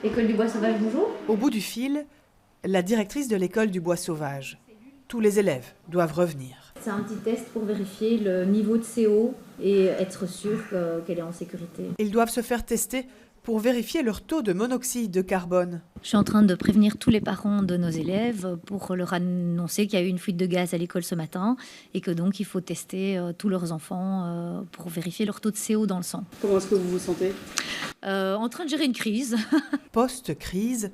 École du Bois Sauvage, bonjour. Au bout du fil, la directrice de l'école du Bois Sauvage. Tous les élèves doivent revenir. C'est un petit test pour vérifier le niveau de CO et être sûr qu'elle est en sécurité. Ils doivent se faire tester pour vérifier leur taux de monoxyde de carbone. Je suis en train de prévenir tous les parents de nos élèves pour leur annoncer qu'il y a eu une fuite de gaz à l'école ce matin et que donc il faut tester tous leurs enfants pour vérifier leur taux de CO dans le sang. Comment est-ce que vous vous sentez ? En train de gérer une crise. Post-crise,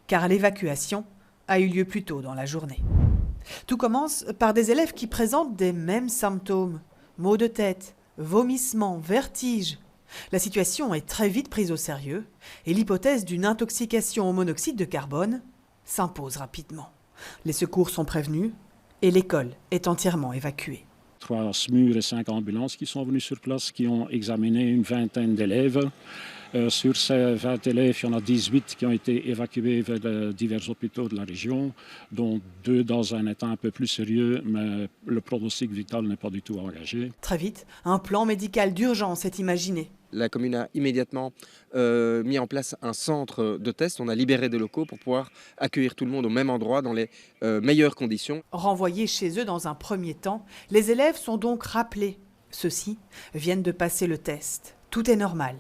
car l'évacuation a eu lieu plus tôt dans la journée. Tout commence par des élèves qui présentent des mêmes symptômes. Maux de tête, vomissements, vertiges. La situation est très vite prise au sérieux et l'hypothèse d'une intoxication au monoxyde de carbone s'impose rapidement. Les secours sont prévenus et l'école est entièrement évacuée. 3 SMUR et 5 ambulances qui sont venus sur place, qui ont examiné une vingtaine d'élèves. Sur ces 20 élèves, il y en a 18 qui ont été évacués vers divers hôpitaux de la région, dont 2 dans un état un peu plus sérieux, mais le pronostic vital n'est pas du tout engagé. Très vite, un plan médical d'urgence est imaginé. La commune a immédiatement mis en place un centre de test. On a libéré des locaux pour pouvoir accueillir tout le monde au même endroit dans les meilleures conditions. Renvoyés chez eux dans un premier temps, les élèves sont donc rappelés. Ceux-ci viennent de passer le test. Tout est normal,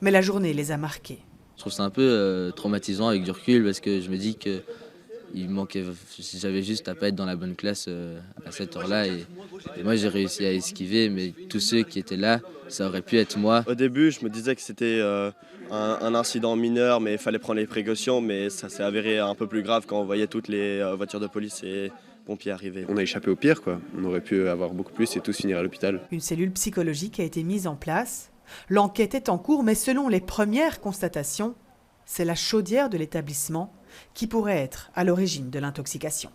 mais la journée les a marqués. Je trouve ça un peu traumatisant avec du recul parce que je me dis que j'avais juste à pas être dans la bonne classe à cette heure-là et moi j'ai réussi à esquiver, mais tous ceux qui étaient là, ça aurait pu être moi. Au début, je me disais que c'était un incident mineur, mais il fallait prendre les précautions, mais ça s'est avéré un peu plus grave quand on voyait toutes les voitures de police et pompiers arriver. On a échappé au pire, quoi. On aurait pu avoir beaucoup plus et tous finir à l'hôpital. Une cellule psychologique a été mise en place. L'enquête est en cours, mais selon les premières constatations, c'est la chaudière de l'établissement qui pourrait être à l'origine de l'intoxication.